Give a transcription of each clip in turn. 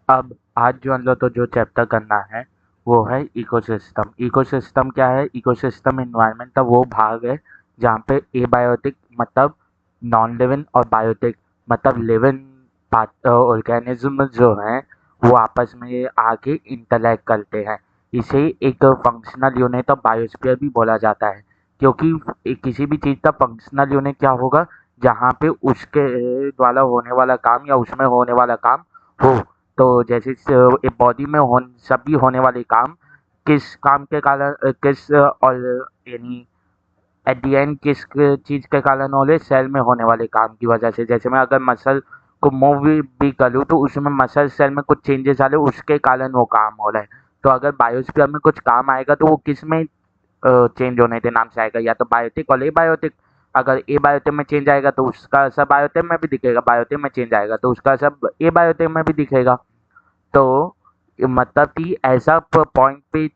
अब आज जो हम लोग को जो चैप्टर करना है वो है इकोसिस्टम। इकोसिस्टम क्या है? इकोसिस्टम एनवायरनमेंट का वो भाग है जहाँ पे एबायोटिक मतलब नॉन लिविंग और बायोटिक मतलब लिविंग ऑर्गेनिज्म जो हैं वो आपस में आके इंटरैक्ट करते हैं। इसे एक फंक्शनल यूनिट ऑफ बायोस्फीयर भी बोला जाता है, क्योंकि किसी भी चीज़ का फंक्शनल यूनिट क्या होगा? जहाँ पे उसके द्वारा होने वाला काम या उसमें होने वाला काम हो। तो जैसे एक बॉडी में सभी होने वाले काम किस काम के कारण किस और यानी एट द एंड किस चीज़ के कारण हो रहे? सेल में होने वाले काम की वजह से। जैसे मैं अगर मसल को मूव भी करूँ तो उसमें मसल सेल में कुछ चेंजेस आ रहे, उसके कारण वो काम हो रहा है। तो अगर बायोस्फीयर में कुछ काम आएगा तो वो किस में चेंज होने के नाम से आएगा? या तो बायोटिक और एबायोटिक। अगर एबायोटिक में चेंज आएगा तो उसका असर बायोटिक में भी दिखेगा, बायोटिक में चेंज आएगा तो उसका असर एबायोटिक में भी दिखेगा। तो मतलब कि ऐसा पॉइंट पे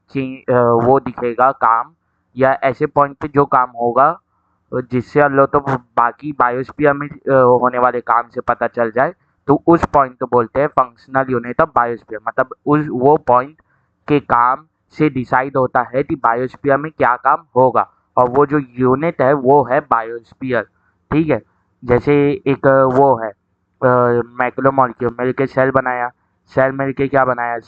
वो दिखेगा काम, या ऐसे पॉइंट पे जो काम होगा जिससे अल्लाह तो बाकी बायोस्फीयर में होने वाले काम से पता चल जाए, तो उस पॉइंट को बोलते हैं फंक्शनल यूनिट ऑफ बायोस्फीयर। मतलब उस वो पॉइंट के काम से डिसाइड होता है कि बायोस्फीयर में क्या काम होगा, और वो जो यूनिट है वो है बायोस्फीयर। ठीक है। जैसे एक वो है मैक्रोमोलेक्यूल मिलके सेल बनाया, सेल मिलके क्या बनाया?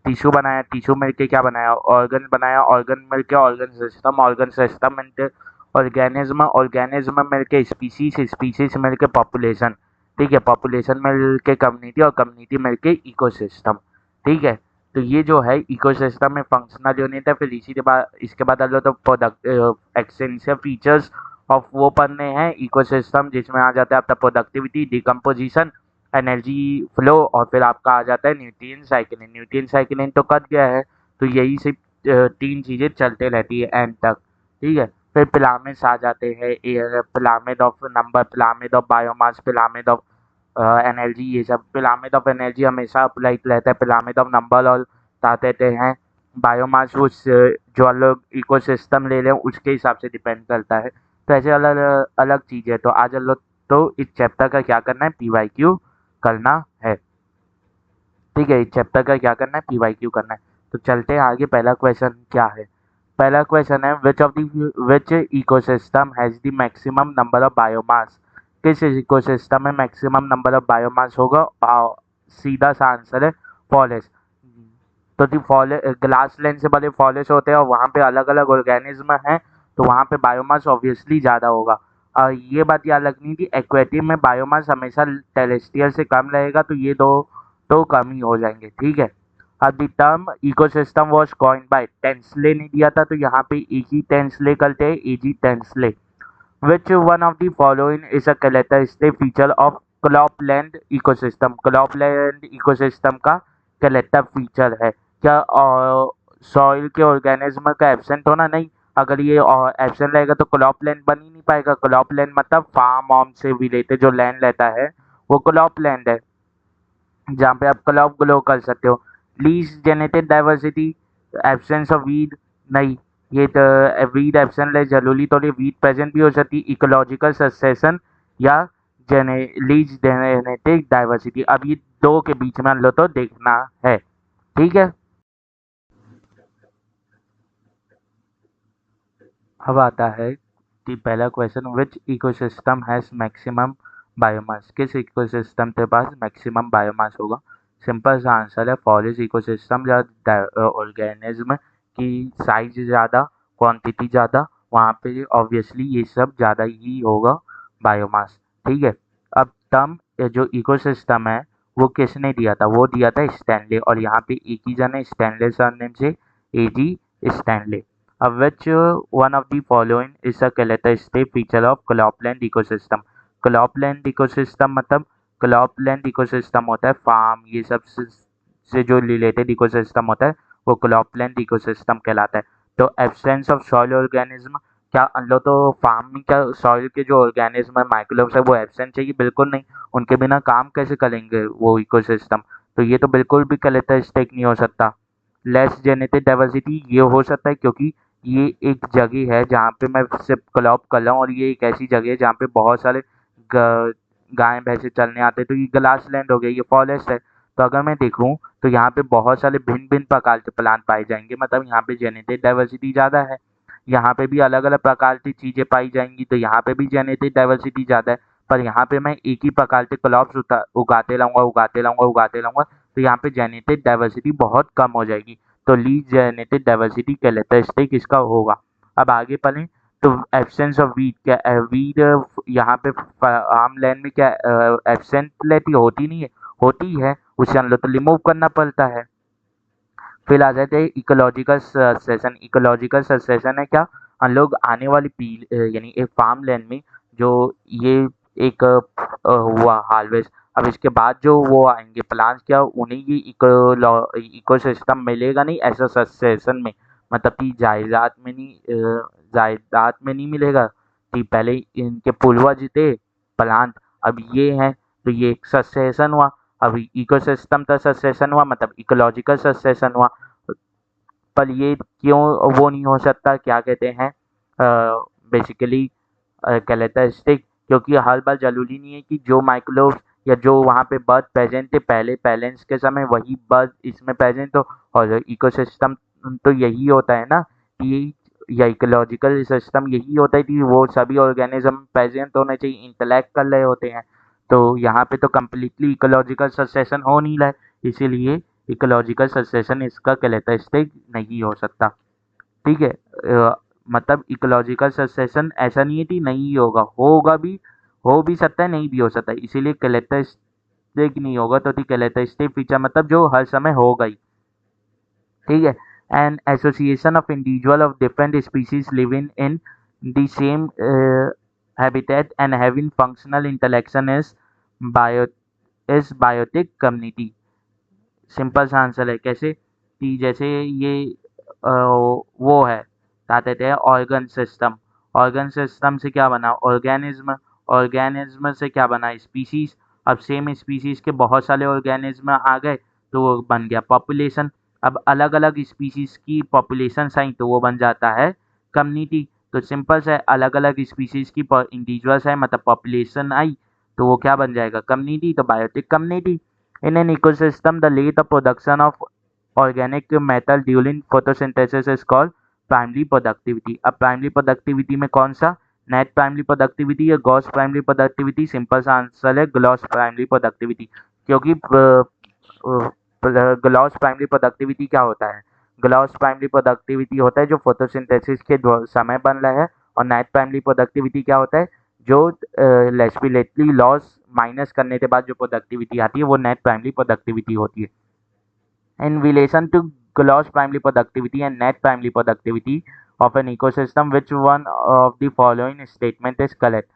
टिश्यू बनाया, टिश्यू मिलके क्या बनाया? ऑर्गन बनाया, ऑर्गन मिलके ऑर्गन सिस्टम मिलके ऑर्गेनिज्म, ऑर्गेनिज्म मिलके स्पीसीज, स्पीसीज मिलके पॉपुलेशन। ठीक है। पॉपुलेशन मिलके कम्युनिटी, और कम्युनिटी मिलके इकोसिस्टम। ठीक है। तो ये जो है इकोसिस्टम में फंक्शनल यूनिट है। फिर इसी के बाद इसके बाद अगर तो प्रोडक्ट एक्सटेंसिव फीचर्स ऑफ वो पढ़ने हैं इकोसिस्टम, जिसमें आ जाता है आपका प्रोडक्टिविटी, डिकम्पोजिशन, एनर्जी फ्लो, और फिर आपका आ जाता है न्यूट्रिएंट साइकिलिंग। न्यूट्रिएंट साइकिलिंग तो कट गया है, तो यही सिर्फ तीन चीज़ें चलते रहती है एंड तक। ठीक है। फिर पिरामिड्स आ जाते हैं, pyramid of number, pyramid of biomass, pyramid of energy. ये सब पिरामिड ऑफ एनर्जी हमेशा अप्लाइड रहता है। पिरामिड ऑफ नंबर और क्या कहते हैं बायोमास, उस जो अलग इकोसिस्टम ले लें उसके हिसाब से डिपेंड करता है। तो ऐसे अलग अलग चीज़ें। तो आज हम लोग तो इस चैप्टर का क्या करना है? पीवाईक्यू करना है। ठीक है। इस चैप्टर का क्या करना है? पीवाईक्यू करना है। तो चलते हैं आगे। पहला क्वेश्चन क्या है? पहला क्वेश्चन है which ecosystem has the maximum number of biomass? किस इकोसिस्टम में मैक्सिमम नंबर ऑफ बायोमास होगा? सीधा सा आंसर है फॉरेस्ट। तो दी ग्लास लेंस से बड़े फॉरेस्ट होते हैं और वहाँ पे अलग अलग ऑर्गेनिज्म हैं, तो वहाँ पे बायोमास ऑब्वियसली ज़्यादा होगा। ये बात याद रखनी थी, एक्वेटिव में बायोमास हमेशा टेरेस्ट्रियल से कम रहेगा, तो ये दो तो कम ही हो जाएंगे। ठीक है। अब the term ecosystem was coined bye Tansley ने दिया था, तो यहाँ पे एक ही टेंसले करते हैं, A G Tansley. Which one of the following is a characteristic feature of cropland ecosystem? Cropland ecosystem का कैरेक्टर फीचर है क्या? सॉइल के ऑर्गेनिज्म का एब्सेंट होना? नहीं। अगर ये एब्सेंट रहेगा तो क्रॉपलैंड बन ही नहीं पाएगा। क्रॉपलैंड मतलब फार्म वार्म से रिलेटेड जो लैंड रहता है वो क्रॉपलैंड है, जहाँ पे आप क्रॉप ग्रो कर सकते हो। Lease genetic diversity, absence of weed? नहीं। ये तो वीड एब्सेंट है जरूरी थोड़ी, वीड प्रेजेंट भी हो सकती है। इकोलॉजिकल सक्सेशन या लीज जेनेटिक डाइवर्सिटी, अब ये दो के बीच में हम लोग तो देखना है। ठीक है। अब आता है कि पहला question, which ecosystem has maximum biomass? किस इकोसिस्टम के पास मैक्सिमम बायोमास होगा? सिंपल सा आंसर है फॉरेस्ट इकोसिस्टम। जहाँ ऑर्गेनिज्म की साइज ज़्यादा, क्वांटिटी ज़्यादा, वहाँ पे ऑब्वियसली ये सब ज़्यादा ही होगा बायोमास। ठीक है। अब टर्म जो इकोसिस्टम है वो किसने दिया था? वो दिया था स्टैनले, और यहाँ पे एक ही जन है स्टैनले सरनेम से, एजी Stanley. Which one of the following is a characteristic feature of cropland ecosystem? cropland ecosystem मतलब cropland ecosystem होता है फार्म ये सब से जो रिलेटेड इकोसिस्टम होता है वो cropland ecosystem कहलाता है। तो एब्सेंस ऑफ सॉइल ऑर्गेनिज्म, क्या लो तो फार्म में क्या सॉइल के जो ऑर्गेनिज्म है माइक्रोब्स है वो एब्सेंट चाहिए? बिल्कुल नहीं। उनके बिना काम कैसे करेंगे वो इकोसिस्टम? तो ये तो बिल्कुल भी कैरेक्टरिस्टिक नहीं हो सकता। लेस जेनेटिक डाइवर्सिटी, ये हो सकता है क्योंकि ये एक जगह है जहाँ पे मैं सिर्फ क्लॉप कर रहा हूँ, और ये एक ऐसी जगह है जहाँ पे बहुत सारे गाय भैंसे चलने आते हैं, तो ये ग्रास लैंड हो गया, ये फॉरेस्ट है। तो अगर मैं देखूँ तो यहाँ पे बहुत सारे भिन्न-भिन्न प्रकार के प्लांट पाए जाएँगे, मतलब यहाँ पे जेनेटिक डाइवर्सिटी ज़्यादा है। यहाँ पे भी अलग-अलग प्रकार की चीज़ें पाई जाएँगी, तो यहाँ पे भी जेनेटिक डाइवर्सिटी ज़्यादा है। पर यहाँ पे मैं एक ही प्रकार के क्रॉप्स उगाते रहूँगा, तो यहाँ पे जेनेटिक डाइवर्सिटी बहुत कम हो जाएगी। तो लीस्ट जेनेटिक डाइवर्सिटी कैरेक्टरिस्टिक इसका होगा। अब आगे पढ़ें तो एब्सेंस ऑफ वीड, क्या वीड यहाँ पे फार्म लैंड में क्या एब्सेंटलिटी होती नहीं है? होती है, उसे हम लोग तो रिमूव करना पड़ता है। फिर आ जाते हैं इकोलॉजिकल सक्सेशन। इकोलॉजिकल सक्सेशन है क्या? हम लोग आने वाली यानी एक फार्म लैंड में जो ये एक हुआ हार्वेस्ट, अब इसके बाद जो वो आएंगे प्लांट्स, क्या उन्हें ये इकोसिस्टम मिलेगा नहीं ऐसा सक्सेशन में, मतलब कि जायदाद में नहीं मिलेगा कि पहले इनके पूर्वज थे प्लांट, अब ये हैं, तो ये एक सक्सेशन हुआ। अभी इकोसिस्टम का सक्सेशन हुआ मतलब इकोलॉजिकल सक्सेशन हुआ। पर ये क्यों वो नहीं हो सकता, क्या कहते हैं, बेसिकली कैरेक्टरिस्टिक, क्योंकि हर बार जरूरी नहीं है कि जो माइक्रोब्स या जो वहाँ पे बर्ड प्रेजेंट थे पहले पैलेंस के समय वही बर्ड इसमें प्रेजेंट हो। और इकोसिस्टम तो यही होता है ना कि, या इकोलॉजिकल सिस्टम यही होता है कि वो सभी ऑर्गेनिज्म प्रेजेंट होने चाहिए, इंटरैक्ट कर रहे होते हैं। तो यहाँ पे तो कम्प्लीटली इकोलॉजिकल सक्सेशन हो नहीं रहा है, इसीलिए इकोलॉजिकल सक्सेशन इसका कैरेक्टरिस्टिक नहीं हो सकता। ठीक है, मतलब इकोलॉजिकल सक्सेशन ऐसा नहीं है कि नहीं होगा, होगा भी, हो भी सकता है, नहीं भी हो सकता है, इसीलिए कैरेक्टरिस्टिक नहीं होगा। तो कैरेक्टरिस्टिक फीचर मतलब जो हर समय होगा ही। ठीक है, an association of individual of different species living in the same habitat and having functional interaction is biotic community। Simple सा आंसर है, कैसे कि जैसे ये वो है, क्या कहते हैं, ऑर्गन सिस्टम। ऑर्गन सिस्टम से क्या बना? ऑर्गेनिज्म। ऑर्गेनिज्म से क्या बना? स्पीसीज। अब सेम स्पीसीज के बहुत सारे ऑर्गेनिज्म आ गए तो वो बन गया पॉपुलेशन। अब अलग अलग स्पीसीज की पॉपुलेशन आई तो वो बन जाता है कम्युनिटी। तो सिंपल से अलग अलग स्पीसीज की इंडिविजुअल्स है मतलब पॉपुलेशन आई तो वो क्या बन जाएगा? कम्युनिटी। तो biotic community. In an ecosystem, the rate of production of organic matter during photosynthesis is called primary productivity. अब प्राइमरी प्रोडक्टिविटी में कौन सा? नेट प्राइमरी प्रोडक्टिविटी या गॉस प्राइमरी प्रोडक्टिविटी? सिंपल सा आंसर है ग्लॉस प्राइमरी प्रोडक्टिविटी, क्योंकि gloss primary productivity क्या होता है? ग्लॉस प्राइमरी प्रोडक्टिविटी होता है जो फोटोसिंथेसिस के समय बन रहा है, और नेट प्राइमरी प्रोडक्टिविटी क्या होता है? जो रेस्पिरेटरी लॉस माइनस करने के बाद जो प्रोडक्टिविटी आती है वो नेट प्राइमरी प्रोडक्टिविटी होती है। In relation to gross primary productivity and net primary productivity of an ecosystem, which one of the following statement is correct?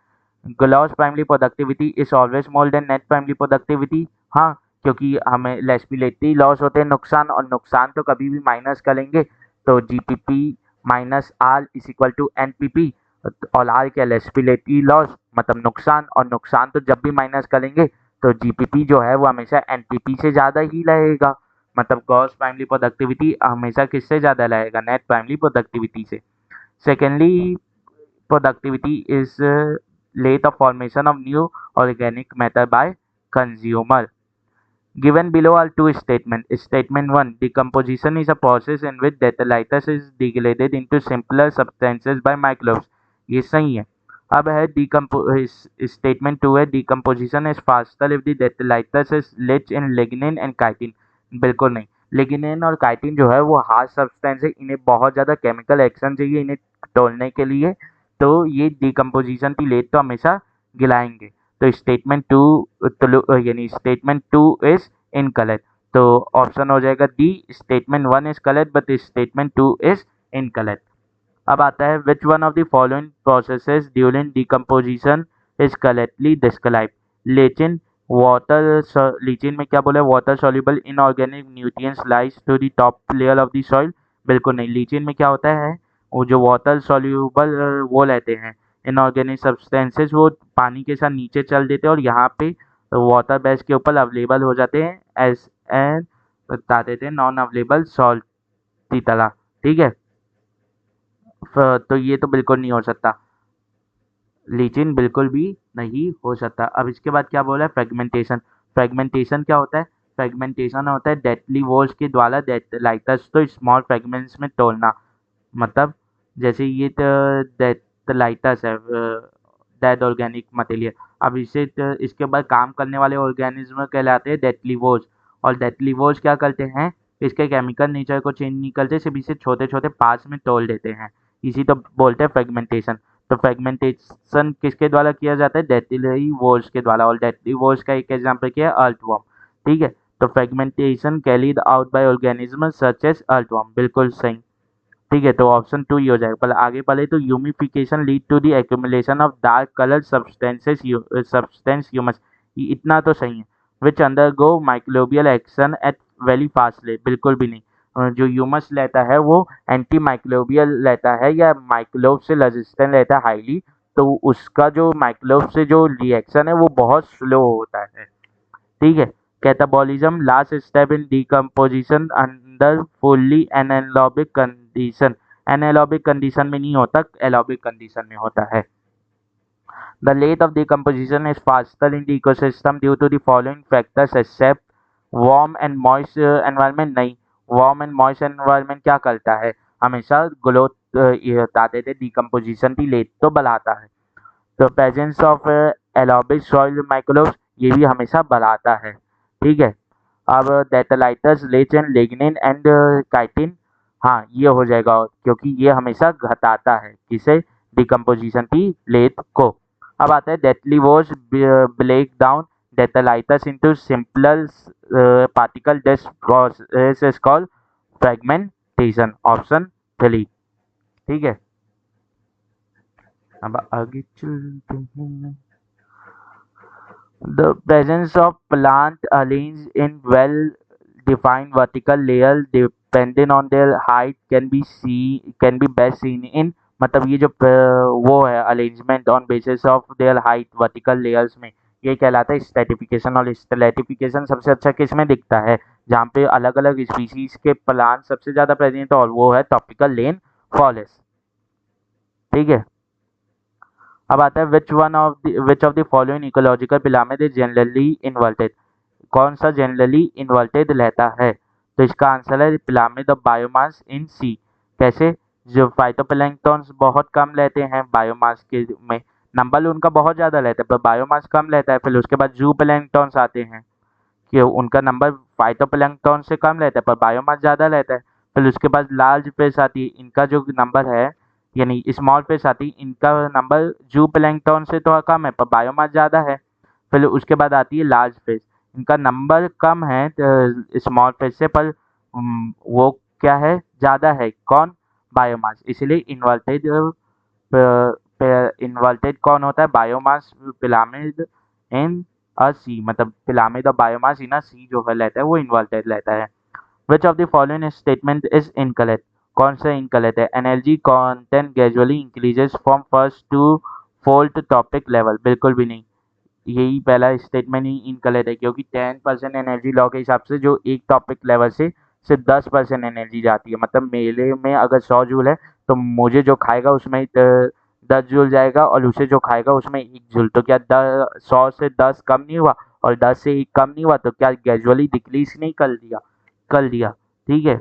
Gross primary productivity is always more than net primary productivity। हाँ, क्योंकि हमें respiratory loss होते हैं नुकसान, और नुकसान तो कभी भी माइनस करेंगे तो GPP minus R is equal to NPP. और आर क्या? रेस्पिरेटरी लॉस मतलब नुकसान, और नुकसान तो जब भी माइनस करेंगे तो जीपीपी जो है वो हमेशा एनपीपी से ज़्यादा ही रहेगा। मतलब ग्रॉस प्राइमरी प्रोडक्टिविटी हमेशा किससे ज़्यादा रहेगा? नेट प्राइमरी प्रोडक्टिविटी से। Secondly productivity is rate of formation of new organic matter by consumer। Given below are two statements. Statement 1, decomposition is a process in which detritus is degraded into simpler substances by microbes। ये सही है। अब है statement 2 है, decomposition is faster if the detritus is rich in lignin and chitin। बिल्कुल नहीं, lignin और chitin जो है वो हार्ड सब्सटेंस है, इन्हें बहुत ज़्यादा केमिकल एक्शन चाहिए इन्हें तोड़ने के लिए, तो ये डिकम्पोजिशन की रेट तो हमेशा गिराएंगे। तो स्टेटमेंट टू यानी स्टेटमेंट टू इज इनकरेक्ट, तो ऑप्शन हो जाएगा D, statement 1 is correct but statement 2 is incorrect. अब आता है which one of the following processes during decomposition is correctly describe. Leaching water, leaching में क्या बोला है? Water soluble inorganic nutrients lies to the top layer of the soil. बिल्कुल नहीं, लीचिन में क्या होता है? वो जो वाटर सॉल्युबल वो लेते हैं इनऑर्गेनिक सब्सटेंसेस, वो पानी के साथ नीचे चल देते हैं और यहाँ पे वाटर बेस के ऊपर अवेलेबल हो जाते हैं एज एन बता देते हैं नॉन अवेलेबल सॉल्ट की तरह। ठीक है, तो ये तो बिल्कुल नहीं हो सकता, लीचिन बिल्कुल भी नहीं हो सकता। अब इसके बाद क्या बोला है? फ्रेगमेंटेशन। फ्रेगमेंटेशन क्या होता है? फ्रेगमेंटेशन होता है डेडली वॉल्स के द्वारा डेटलाइटर्स तो स्मॉल फ्रेगमेंट्स में तोड़ना, मतलब जैसे ये डेटलाइटर्स है डेड ऑर्गेनिक मटेरियल। अब इसके ऊपर काम करने वाले ऑर्गेनिज्म कहलाते हैं डेडली वॉल्स। और डेडली वॉल्स क्या करते हैं, इसके केमिकल नेचर को चेंज नहीं करते, सिर्फ इसे छोटे छोटे पार्ट्स में तोड़ देते हैं। इसी तो बोलते हैं फ्रेगमेंटेशन। तो फ्रेगमेंटेशन किसके द्वारा किया जाता है, डेडली वॉल्स के द्वारा। और डेडली वॉल्स का एक एग्जाम्पल क्या है, अर्थवर्म। ठीक है, तो fragmentation carried out by organism such as earthworm, बिल्कुल सही। ठीक है, तो ऑप्शन 2 ही हो जाएगा। पहले आगे पढ़े तो humification lead to the accumulation of dark colour substance humus, इतना तो सही है। Which undergo microbial action at very fast rate, बिल्कुल भी नहीं। जो ह्यूमस लेता है वो एंटी माइक्रोबियल लेता है या माइक्रोब से रेजिस्टेंट लेता है हाईली, तो उसका जो माइक्रोब से जो रिएक्शन है वो बहुत स्लो होता है। ठीक है, catabolism last step in decomposition under fully anaerobic condition, anaerobic condition में नहीं होता, एरोबिक कंडीशन में होता है। The rate of decomposition is faster in the ecosystem due to the following factors except warm and moist environment। नहीं, warm and moist environment क्या करता है, हमेशा ग्रोथ ये बताते थे, डिकम्पोजिशन की रेट तो बढ़ाता है। तो presence of aerobic soil microbes ये भी हमेशा बढ़ाता है। ठीक है, अब डेटलाइटस लेचन लिग्निन एंड काइटिन, हाँ ये हो जाएगा क्योंकि ये हमेशा घटाता है किसे, डिकम्पोजिशन की रेट को। अब आता है detritivores break down detritus into simpler particle this process is called fragmentation, option 3। ठीक है, अब आगे चलते हैं। The presence of plant arranged in well-defined vertical layer depending on their height can be best seen in, मतलब ये जो वो है arrangement on basis of their height vertical layers में, ये कहलाता है स्ट्रेटिफिकेशन। और स्ट्रेटिफिकेशन सबसे अच्छा किस में दिखता है, जहाँ पे अलग अलग स्पीसीज के प्लांट सबसे ज़्यादा प्रेजेंट है, और वो है ट्रॉपिकल रेन फॉरेस्ट। ठीक है, अब आता है which of the following ecological pyramid is generally inverted, कौन सा जनरली इन्वर्टेड रहता है, तो इसका आंसर है पिरामिड ऑफ बायोमास इन सी। कैसे, जो फाइटोप्लैंक्टन्स बहुत कम लेते हैं बायोमास के में, नंबर उनका बहुत ज़्यादा रहता है पर बायोमास कम लेता है। फिर उसके बाद जू प्लैंक्टन्स आते हैं कि उनका नंबर फाइटोप्लैंक्टन से कम रहता है पर बायोमास ज़्यादा रहता है। फिर उसके बाद लार्ज फिश आती है, इनका जो नंबर है यानी स्मॉल फिश आती है, इनका नंबर जू प्लैंक्टन से तो कम है पर बायोमास ज़्यादा है। फिर उसके बाद आती है लार्ज फिश, इनका नंबर कम है स्मॉल फिश से, पर वो क्या है, ज़्यादा है, कौन, बायोमास। इसलिए इन्वर्टेड कौन होता है, biomass pyramid in a sea, मतलब pyramid of biomass in a sea जो है लेता है वो इन्वर्टेड रहता है। Which of the following statement is incorrect, कौन सा इनकरेक्ट है, energy content gradually increases from first to fourth topic level, बिल्कुल भी नहीं, यही पहला स्टेटमेंट ही इनकरेक्ट है क्योंकि 10% एनर्जी लॉ के हिसाब से जो एक टॉपिक लेवल से सिर्फ 10% एनर्जी जाती है, मतलब मेरे में अगर 100 जूल है तो मुझे जो खाएगा उसमें 10 जूल जाएगा और उसे जो खाएगा उसमें 1 जूल, तो क्या 100 से 10 कम नहीं हुआ और 10 से 1 कम नहीं हुआ, तो क्या ग्रेजुअली डिक्रीज नहीं कर दिया। ठीक है,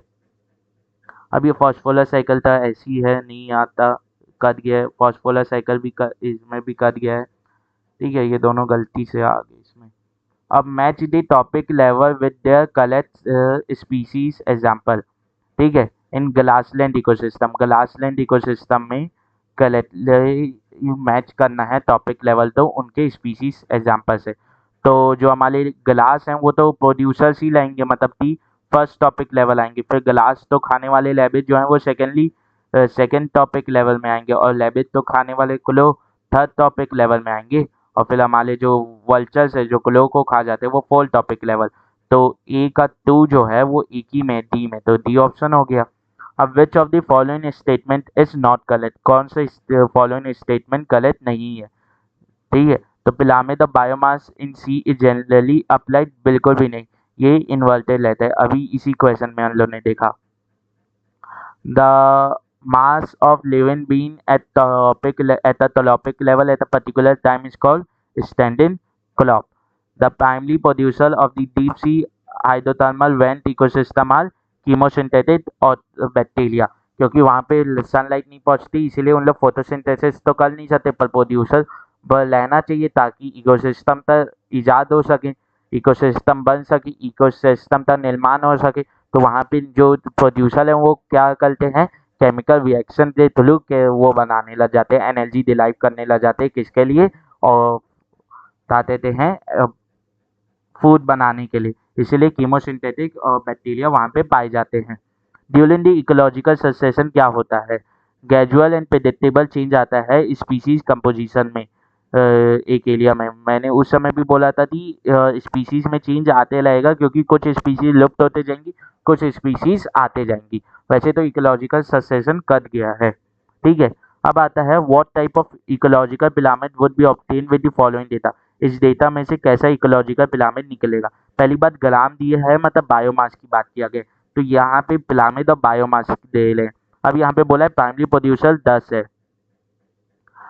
अब ये फॉस्फोरस साइकिल था, ऐसी है नहीं आता, कट गया है, फॉस्फोरस साइकिल भी इसमें भी कट गया है। ठीक है, ये दोनों गलती से आ गए इसमें। अब match the topic level with their collect species example. ठीक है, इन ग्लासलैंड इकोसिस्टम में कलेक्ट मैच करना है टॉपिक लेवल तो उनके स्पीसीज एग्जाम्पल से। तो जो हमारे ग्लास हैं वो तो प्रोड्यूसर्स ही लाएंगे, मतलब कि फर्स्ट टॉपिक लेवल आएंगे, फिर ग्लास तो खाने वाले लेबिट जो हैं वो सेकेंड टॉपिक लेवल में आएंगे, और लेबिट तो खाने वाले क्लो थर्ड टॉपिक लेवल में आएंगे, और फिर हमारे जो वल्चर्स है जो क्लो को खा जाते हैं वो फोर्थ टॉपिक लेवल। तो ए का 2 जो है वो एक ही में, डी में, तो डी ऑप्शन हो गया। अब विच of the following statement is not correct, कौन सा फॉलोइंग स्टेटमेंट करेक्ट नहीं है। ठीक है, तो pyramid of biomass in sea is generally applied, बिल्कुल भी नहीं, ये इन्वर्टेड रहता है, अभी इसी क्वेश्चन में हम लोग ने देखा। The mass of living being at a topic level at a particular time is called standing clock. The primary producer of the deep sea hydrothermal vent ecosystem are chemosynthetic और बैक्टीरिया, क्योंकि वहाँ पे sunlight नहीं पहुँचती, इसीलिए उन लोग photosynthesis तो कर नहीं सकते, पर प्रोड्यूसर रहना चाहिए ताकि इकोसिस्टम तक ईजाद हो सके, इकोसिस्टम बन सके, इकोसिस्टम का निर्माण हो सके। तो वहाँ पे जो प्रोड्यूसर है वो क्या करते हैं, केमिकल रिएक्शन के थ्रू के वो बनाने लग जाते हैं, एनर्जी डिराइव करने लग जाते हैं, किसके लिए, और क्या कहते हैं, फूड बनाने के लिए। इसीलिए कीमोसिंथेटिक और बैक्टीरिया वहाँ पे पाए जाते हैं। ड्यूरिंग द इकोलॉजिकल सक्सेशन क्या होता है, ग्रेजुअल एंड प्रेडिक्टेबल चेंज आता है स्पीसीज कंपोजिशन में। एक एरिया में मैंने उस समय भी बोला था कि स्पीसीज में चेंज आते रहेगा, क्योंकि कुछ स्पीसीज लुप्त होते जाएंगी, कुछ स्पीसीज आते जाएंगी। वैसे तो इकोलॉजिकल सक्सेशन कट गया है, ठीक है। अब आता है what type of ecological pyramid would be obtain with the following data. इस डेटा में से कैसा इकोलॉजिकल पिरामिड निकलेगा। पहली बात ग्राम दिए है, मतलब बायोमास की बात किया गया, तो यहाँ पे पिरामिड और बायोमास दे लें। अब यहाँ पे बोला है प्राइमरी प्रोड्यूसर 10 है।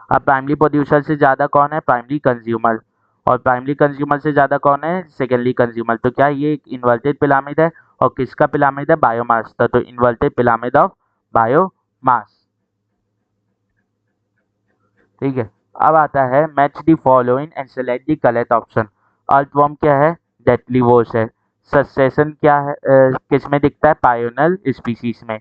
अब प्राइमरी प्रोड्यूसर से ज़्यादा कौन है, प्राइमरी कंज्यूमर, और प्राइमरी कंज्यूमर से ज़्यादा कौन है, सेकेंडरी कंज्यूमर। तो क्या ये एक इन्वर्टेड पिरामिड है, और किसका पिरामिड है, बायोमास का, तो इन्वर्टेड पिरामिड ऑफ बायोमास, ठीक है। अब आता है match the following and select the correct option. Earthworm क्या है, डेटलीवोस है। सक्सेशन क्या है, किस में दिखता है, पायोनल स्पीसीज में,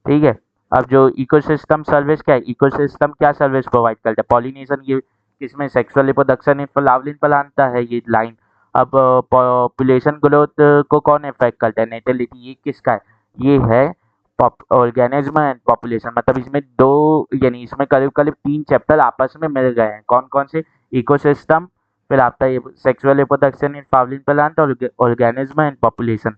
ठीक है। अब जो इकोसिस्टम सर्विस क्या है, इकोसिस्टम क्या सर्विस प्रोवाइड करता है, पॉलिनेशन, ये किसमें, sexual reproduction in flowering plant है ये लाइन। अब पॉपुलेशन ग्रोथ को कौन इफेक्ट करता है, नेटेलिटी, ये किसका है, ये है ऑर्गेनिज्म एंड पॉपुलेशन। मतलब इसमें दो, यानी इसमें करीब करीब 3 चैप्टर आपस में मिल गए हैं, कौन कौन से, इकोसिस्टम, फिर आपका ये sexual reproduction in flowering plant और ऑर्गेनिज्म एंड पॉपुलेशन,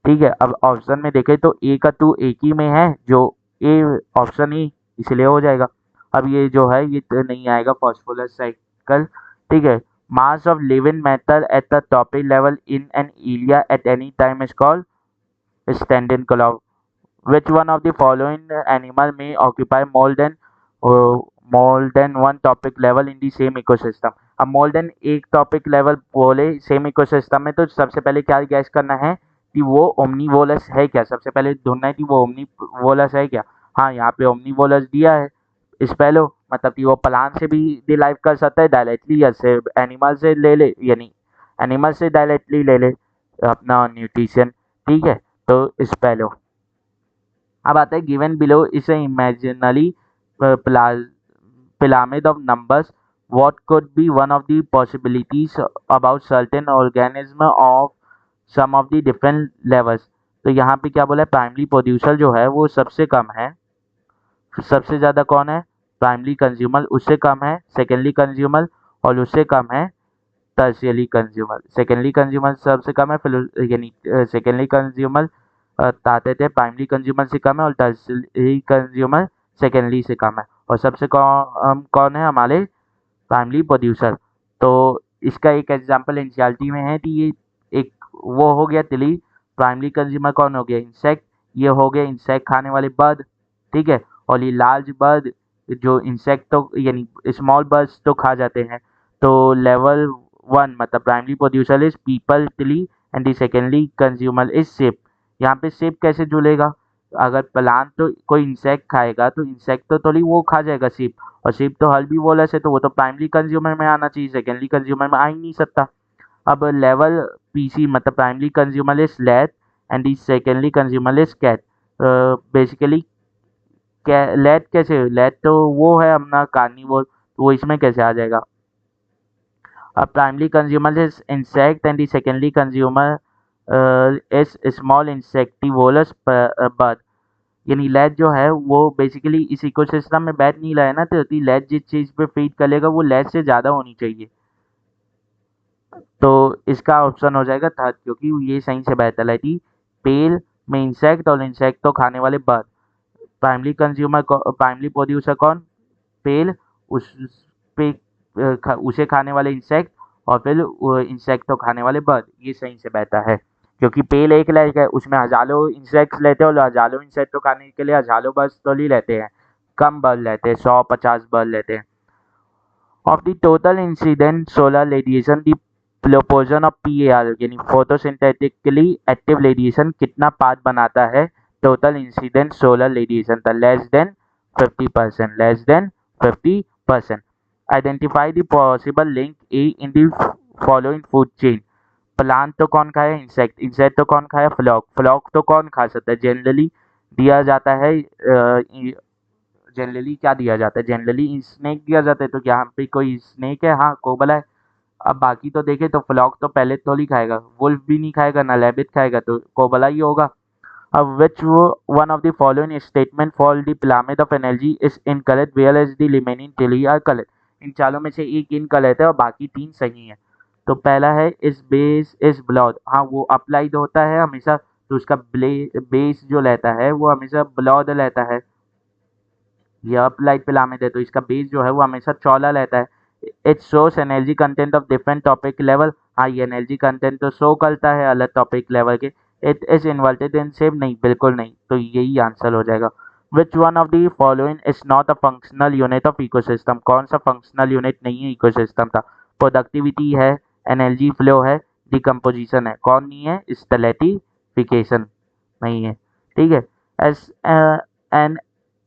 ठीक है। अब ऑप्शन में देखें तो ए का 2 एक ही में है, जो ए ऑप्शन ही, इसलिए हो जाएगा। अब ये जो है ये तो नहीं आएगा, फॉस्फोरस साइकिल, ठीक है। Mass of living matter at the topic level in an area at any time is called standing cloud. Which one of the following animal may occupy more than one topic level in the same ecosystem? अब more than एक topic level बोले same ecosystem में, तो सबसे पहले क्या gas करना है कि वो ओमनीवोलस है क्या, सबसे पहले ढूंढना है कि वो ओमनीवोलस है क्या। हाँ, यहाँ पे ओमनीवोलस दिया है स्पेलो, मतलब कि वो प्लांट से भी डिराइव कर सकता है डायरेक्टली, या से एनिमल से ले ले, यानी एनिमल से डायरेक्टली ले ले अपना न्यूट्रिशन, ठीक है। तो स्पेलो। अब आता है given below is a imaginary pyramid of numbers. What could be one of the possibilities about certain organism of some of the different levels? तो यहाँ पे क्या बोला है, प्राइमरी प्रोड्यूसर जो है वो सबसे कम है, सबसे ज़्यादा कौन है, प्राइमरी कंज्यूमर, उससे कम है सेकेंडरी कंज्यूमर, और उससे कम है टर्शियरी कंज्यूमर। सेकेंडरी कंज्यूमर सबसे कम है, फिर यानी सेकेंडरी कंज्यूमर ताते थे प्राइमरी कंज्यूमर से कम है, और टर्शियरी कंज्यूमर सेकेंडरी से कम है, और सबसे कौन कौन है, हमारे प्राइमरी प्रोड्यूसर। तो इसका एक एग्जांपल एनसीईआरटी में है कि ये एक वो हो गया तिली, प्राइमरी कंज्यूमर कौन हो गया, इंसेक्ट, ये हो गया इंसेक्ट खाने वाले बर्ड, ठीक है। और ये लार्ज बर्ड जो इंसेक्ट तो यानी स्मॉल बर्ड्स तो खा जाते हैं। तो लेवल 1 मतलब प्राइमरी प्रोड्यूसर इज पीपल तिली and the secondary consumer is shape. यहाँ पे शेप कैसे जुड़ेगा, अगर प्लांट तो कोई इंसेक्ट खाएगा तो इंसेक्ट तो थोड़ी वो खा जाएगा शेप, और शेप तो हर्बीवोरस है, तो वो तो प्राइमरी कंज्यूमर में आना चाहिए, सेकेंडरी कंज्यूमर में आ ही नहीं सकता। अब लेवल पीसी मतलब primary consumer is rat and the secondary consumer is cat. Basically rat कैसे, लैट तो वो है अपना कार्निवोर, तो वो इसमें कैसे आ जाएगा। अब primary consumer is insect and the secondary consumer is small insectivorous bird. यानी लैट जो है वो बेसिकली इस इकोसिस्टम में बैठ नहीं रहा है ना, तो लैट जिस चीज़ पे फीड करेगा वो लैट से ज़्यादा होनी चाहिए, तो इसका ऑप्शन हो जाएगा थर्ड, क्योंकि ये सही से बेहतर है कि पेल में इंसेक्ट और इंसेक्ट तो खाने वाले bird, primary consumer primary producer कौन, पेल, उस पे उसे खाने वाले इंसेक्ट, और फिर इंसेक्ट तो खाने वाले बर्ड, ये सही से बेहतर है। क्योंकि पेल एक लेग है, उसमें हजारों इंसेक्ट्स लेते हैं, और हजारों इंसेक्ट तो खाने के लिए हजारों बर्ड्स तो नहीं लेते हैं, कम बर्ड लेते हैं, 100-50 बर्ड लेते हैं। Of the total incident solar radiation, the proportion of PAR यानी फोटोसिंथेटिकली एक्टिव रेडिएशन कितना पार्ट बनाता है टोटल इंसिडेंट सोलर रेडिएशन का, less than 50%, less than 50%। Identify the possible link A in the following food chain. Plant तो कौन खाया, insect, insect तो कौन खाया, फ्लॉक, फ्लॉक तो कौन खा सकता है, जनरली दिया जाता है, जनरली क्या दिया जाता है, जनरली स्नेक दिया जाता है। तो यहाँ पे कोई स्नेक है, हाँ कोबला है। अब बाकी तो देखे तो फ्लॉक तो पहले तो नहीं खाएगा, वुल्फ भी नहीं खाएगा, ना रैबिट खाएगा, तो कोबला ही होगा। अब which one of the following statement for the pyramid of energy is incorrect whereas the remaining three are correct। इन चारों में से एक इनकरेक्ट है और बाकी तीन सही है। तो पहला है इस बेस इस ब्लॉड, हाँ वो अप्लाइड होता है हमेशा, तो उसका बेस जो रहता है वो हमेशा ब्लॉड रहता है। यह अप्लाइड पिरामिड है तो इसका बेस जो है वो हमेशा चौड़ा रहता है। It shows energy content of different topic level, हाँ ये एनर्जी कंटेंट तो शो करता है अलग टॉपिक लेवल के। It is inverted in shape, नहीं बिल्कुल नहीं, तो यही आंसर हो जाएगा। विच one of the following is not a functional unit of ecosystem, कौन सा फंक्शनल यूनिट नहीं है इकोसिस्टम का। प्रोडक्टिविटी है, एनर्जी फ्लो है, डिकम्पोजिशन है, कौन नहीं है, स्टेलेटिफिकेशन नहीं है। ठीक है। एस एन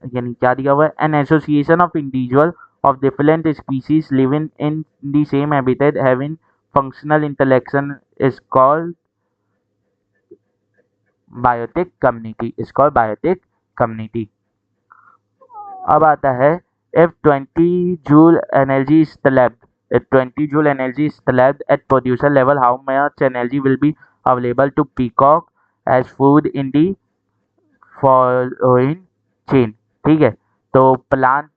यानी क्या दिया हुआ है, an association of individual of different species living in the same habitat having functional interaction is called biotic community, is called biotic community. अब आता है if 20 joule energy is trapped, if 20 joule energy is trapped at producer level, how much energy will be available to peacock as food in the following chain। ठीक है, तो plant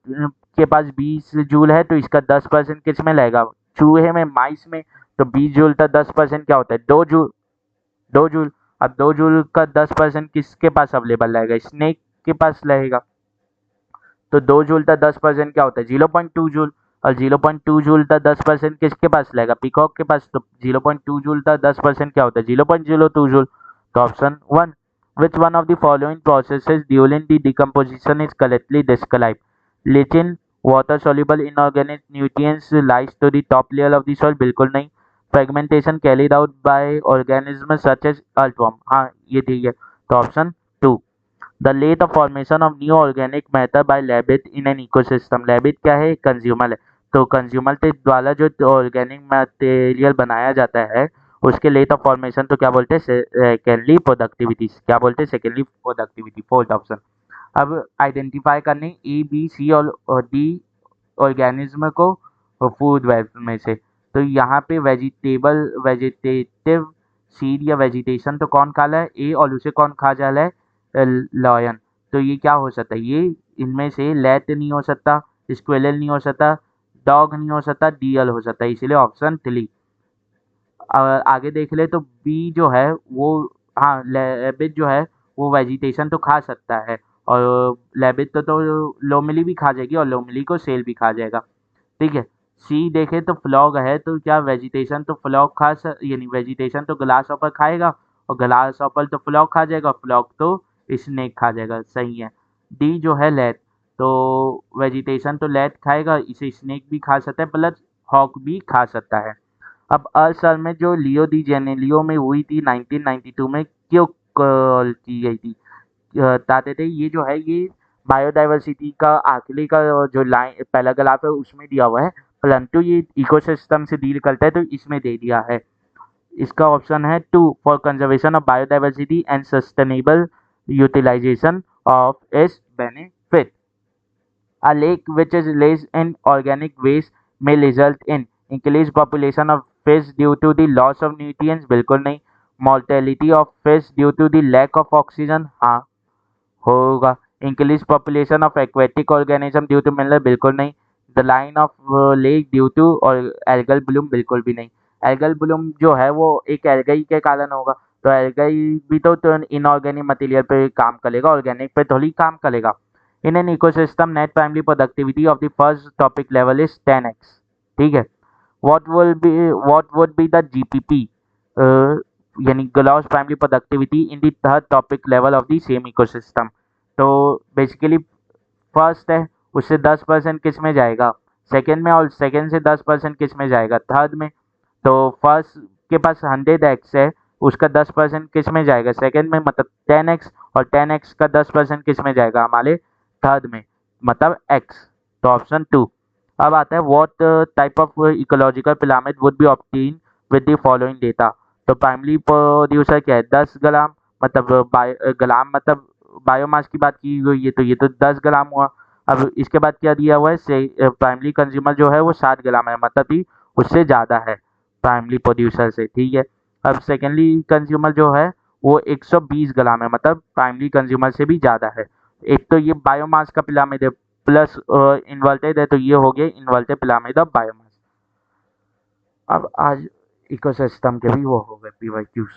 के पास 20 joule है तो इसका 10% किस में लगेगा, चूहे में, माइस में। तो 20 जूल का 10% क्या होता है, 2 जूल, 2 जूल। अब 2 जूल का 10% किसके पास अवेलेबल रहेगा, स्नेक के पास रहेगा। तो 2 जूल का 10% क्या होता है, 0.2 जूल। और 0.2 जूल का 10% किसके पास रहेगा, पीकॉक के पास। तो 0.2 जूल का 10% क्या होता है, 0.02 जूल। तो option 1। Which one of the following processes during the decomposition is correctly described? Lichen, water soluble inorganic nutrients rise to the top layer of the soil, बिल्कुल नहीं। Fragmentation carried out by organisms such as earthworm, हाँ ये ठीक है। तो option 2। The rate of formation of new organic matter by rabbit in an ecosystem, rabbit क्या है, consumer है। तो कंज्यूमर के द्वारा जो ऑर्गेनिक मटेरियल बनाया जाता है उसके रेट ऑफ फॉर्मेशन तो क्या बोलते हैं, सेकेंडरी प्रोडक्टिविटी, क्या बोलते हैं, सेकेंडरी प्रोडक्टिविटी, फोर्थ ऑप्शन। अब आइडेंटिफाई करने ए बी सी और डी ऑर्गेनिज्म को फूड वेब में से। तो यहाँ पे वेजिटेटिव सीड या वेजिटेशन तो कौन खा रहा है, ए, और उसे कौन खा जा रहा है, लॉयन। तो ये क्या हो सकता है, ये इनमें से लैट नहीं हो सकता, स्क्वेरल नहीं हो सकता, डॉग नहीं हो सकता, डीएल हो सकता है, इसलिए ऑप्शन 3। आगे देख ले तो बी जो है वो, हाँ रैबिट जो है वो वेजिटेशन तो खा सकता है, और रैबिट तो लोमली भी खा जाएगी और लोमली को सेल भी खा जाएगा। ठीक है। सी देखे तो फ्लॉग है, तो क्या वेजिटेशन तो फ्लॉग यानी वेजिटेशन तो ग्लास ऑपर खाएगा और ग्लास ऑपर तो फ्लॉग खा जाएगा, फ्लॉग तो स्नेक खा जाएगा, सही है। डी जो है लैट, तो वेजिटेशन तो लैट खाएगा, इसे स्नेक भी खा सकता है प्लस हॉक भी खा सकता है। अब साल में जो लियो दी जेनेलियो में हुई थी 1992 में, क्यों कॉल की गई थी, बताते थे। ये जो है ये बायोडाइवर्सिटी का आखिरी का जो लाइन पहला ग्राफ है उसमें दिया हुआ है, परंतु ये इकोसिस्टम से डील करता है तो इसमें दे दिया है। इसका ऑप्शन है 2, for conservation of biodiversity and sustainable utilisation of its benefit. A lake which is less in organic waste may result in increased population of fish due to the loss of nutrients, बिल्कुल नहीं। Mortality of fish due to the lack of oxygen, हाँ होगा। Increased population of aquatic organism due to mineral, बिल्कुल नहीं। The line of lake due to और algal bloom, बिल्कुल भी नहीं। algal bloom जो है वो एक algae के कारण होगा, तो algae भी तो इनऑर्गेनिक मटेरियल पे काम करेगा, ऑर्गेनिक पे थोड़ी काम करेगा। In an ecosystem, net primary productivity of the first topic level is 10x। ठीक है। What would be the GPP यानी gross primary productivity in the third topic level of the same ecosystem। तो basically first है उससे 10% किस में जाएगा, second में, और सेकंड से 10% किस में जाएगा, थर्ड में। तो फर्स्ट के पास 100x है, उसका 10% किस में जाएगा, सेकंड में, मतलब 10x, और 10x का 10% किस में जाएगा, हमारे थर्ड में, मतलब x। तो ऑप्शन 2। अब आता है what type of ecological pyramid would be obtain with the following data. तो प्राइमरी प्रोड्यूसर क्या है, 10 ग्राम, मतलब ग्राम मतलब बायोमास की बात की गई है, तो ये तो 10 ग्राम हुआ। अब इसके बाद क्या दिया हुआ है, प्राइमरी कंज्यूमर जो है वो 7 ग्राम है, मतलब कि उससे ज़्यादा है प्राइमरी प्रोड्यूसर से, ठीक है। अब सेकेंडरी कंज्यूमर जो है वो 120 ग्राम है, मतलब प्राइमरी कंज्यूमर से भी ज़्यादा है। एक तो ये बायोमास का पिरामिड है, प्लस इन्वर्टेड है, तो ये हो गया इन्वर्टेड पिरामिड ऑफ बायोमास। अब आज इकोसिस्टम के भी वो हो गए पीवाईक्यूज।